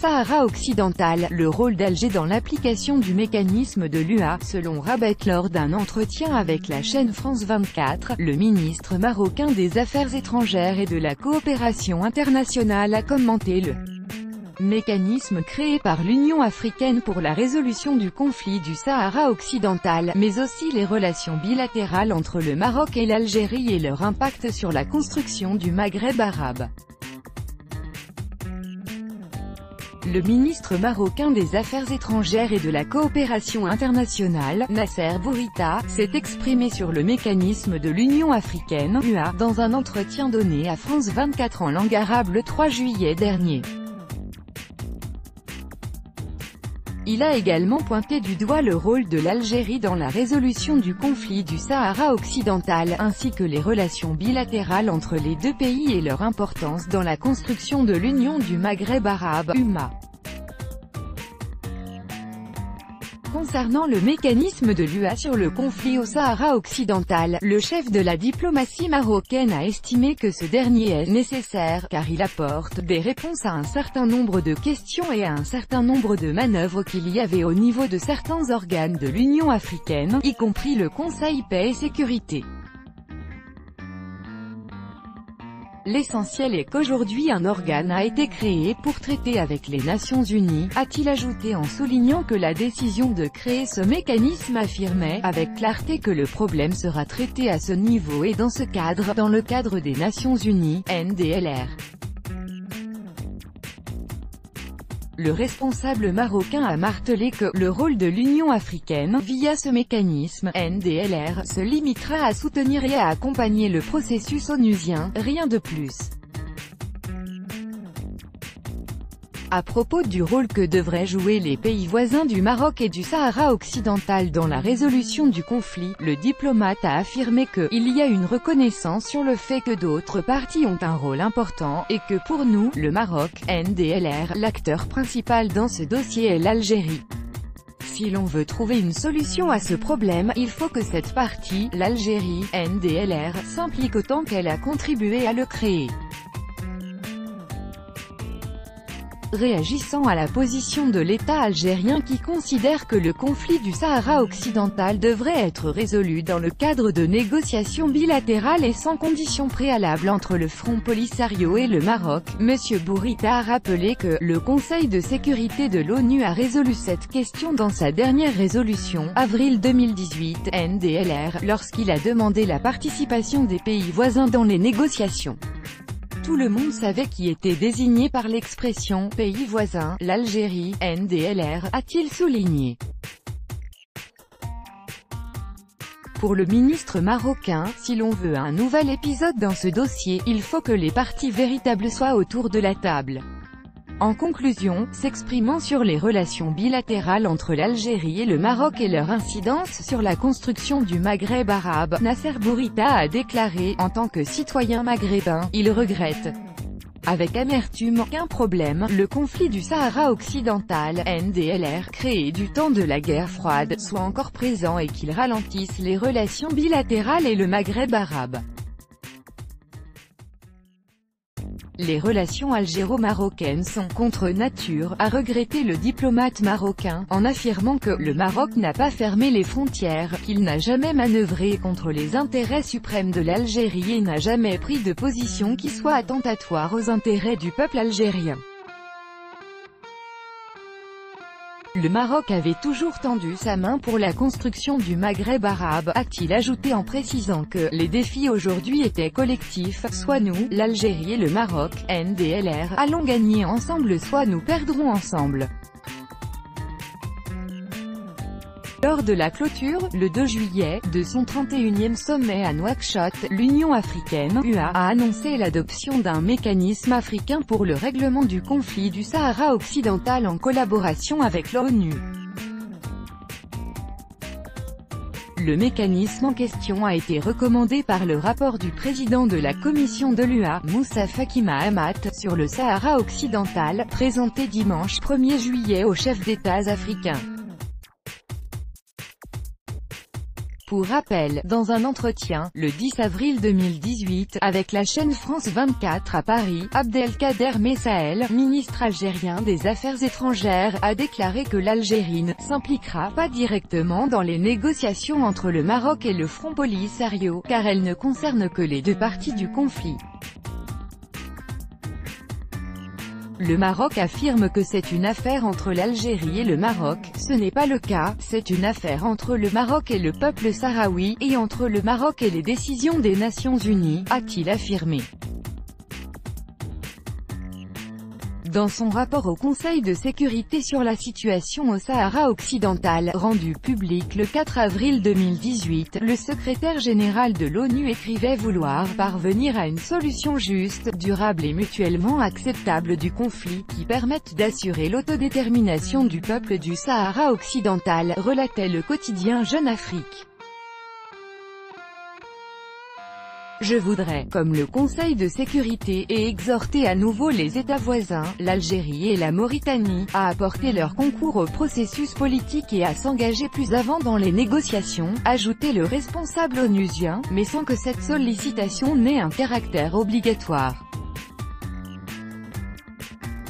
Sahara occidental, le rôle d'Alger dans l'application du mécanisme de l'UA, selon Rabat lors d'un entretien avec la chaîne France 24, le ministre marocain des Affaires étrangères et de la coopération internationale a commenté le mécanisme créé par l'Union africaine pour la résolution du conflit du Sahara occidental, mais aussi les relations bilatérales entre le Maroc et l'Algérie et leur impact sur la construction du Maghreb arabe. Le ministre marocain des Affaires étrangères et de la coopération internationale, Nasser Bourita, s'est exprimé sur le mécanisme de l'Union africaine, UA, dans un entretien donné à France 24 en langue arabe le 3 juillet dernier. Il a également pointé du doigt le rôle de l'Algérie dans la résolution du conflit du Sahara occidental, ainsi que les relations bilatérales entre les deux pays et leur importance dans la construction de l'Union du Maghreb arabe, UMA. Concernant le mécanisme de l'UA sur le conflit au Sahara occidental, le chef de la diplomatie marocaine a estimé que ce dernier est nécessaire, car il apporte des réponses à un certain nombre de questions et à un certain nombre de manœuvres qu'il y avait au niveau de certains organes de l'Union africaine, y compris le Conseil Paix et Sécurité. L'essentiel est qu'aujourd'hui un organe a été créé pour traiter avec les Nations Unies, a-t-il ajouté en soulignant que la décision de créer ce mécanisme affirmait, avec clarté que le problème sera traité à ce niveau et dans ce cadre, dans le cadre des Nations Unies, NDLR. Le responsable marocain a martelé que le rôle de l'Union africaine, via ce mécanisme, NDLR, se limitera à soutenir et à accompagner le processus onusien, rien de plus. À propos du rôle que devraient jouer les pays voisins du Maroc et du Sahara occidental dans la résolution du conflit, le diplomate a affirmé qu'il y a une reconnaissance sur le fait que d'autres parties ont un rôle important, et que pour nous, le Maroc, NDLR, l'acteur principal dans ce dossier est l'Algérie. Si l'on veut trouver une solution à ce problème, il faut que cette partie, l'Algérie, NDLR, s'implique autant qu'elle a contribué à le créer. Réagissant à la position de l'État algérien qui considère que le conflit du Sahara occidental devrait être résolu dans le cadre de négociations bilatérales et sans conditions préalables entre le Front Polisario et le Maroc, M. Bourita a rappelé que le Conseil de sécurité de l'ONU a résolu cette question dans sa dernière résolution, avril 2018, NDLR, lorsqu'il a demandé la participation des pays voisins dans les négociations. Tout le monde savait qui était désigné par l'expression « pays voisin », l'Algérie, NDLR, a-t-il souligné. Pour le ministre marocain, si l'on veut un nouvel épisode dans ce dossier, il faut que les parties véritables soient autour de la table. En conclusion, s'exprimant sur les relations bilatérales entre l'Algérie et le Maroc et leur incidence sur la construction du Maghreb arabe, Nasser Bourita a déclaré, en tant que citoyen maghrébin, il regrette avec amertume qu'un problème, le conflit du Sahara occidental, NDLR, créé du temps de la guerre froide, soit encore présent et qu'il ralentisse les relations bilatérales et le Maghreb arabe. Les relations algéro-marocaines sont contre nature, a regretté le diplomate marocain, en affirmant que le Maroc n'a pas fermé les frontières, qu'il n'a jamais manœuvré contre les intérêts suprêmes de l'Algérie et n'a jamais pris de position qui soit attentatoire aux intérêts du peuple algérien. Le Maroc avait toujours tendu sa main pour la construction du Maghreb arabe, a-t-il ajouté en précisant que les défis aujourd'hui étaient collectifs, soit nous, l'Algérie et le Maroc, NDLR, allons gagner ensemble soit nous perdrons ensemble. Lors de la clôture, le 2 juillet, de son 31e sommet à Nouakchott, l'Union africaine, UA, a annoncé l'adoption d'un mécanisme africain pour le règlement du conflit du Sahara occidental en collaboration avec l'ONU. Le mécanisme en question a été recommandé par le rapport du président de la commission de l'UA, Moussa Faki Mahamat, sur le Sahara occidental, présenté dimanche 1er juillet aux chefs d'État africains. Pour rappel, dans un entretien, le 10 avril 2018, avec la chaîne France 24 à Paris, Abdelkader Messael, ministre algérien des Affaires étrangères, a déclaré que l'Algérie ne s'impliquera pas directement dans les négociations entre le Maroc et le Front Polisario, car elles ne concernent que les deux parties du conflit. Le Maroc affirme que c'est une affaire entre l'Algérie et le Maroc. Ce n'est pas le cas, c'est une affaire entre le Maroc et le peuple sahraoui, et entre le Maroc et les décisions des Nations Unies, a-t-il affirmé. Dans son rapport au Conseil de sécurité sur la situation au Sahara occidental, rendu public le 4 avril 2018, le secrétaire général de l'ONU écrivait vouloir parvenir à une solution juste, durable et mutuellement acceptable du conflit, qui permette d'assurer l'autodétermination du peuple du Sahara occidental, relatait le quotidien Jeune Afrique. Je voudrais, comme le Conseil de sécurité, et exhorter à nouveau les États voisins, l'Algérie et la Mauritanie, à apporter leur concours au processus politique et à s'engager plus avant dans les négociations, ajoutait le responsable onusien, mais sans que cette sollicitation n'ait un caractère obligatoire.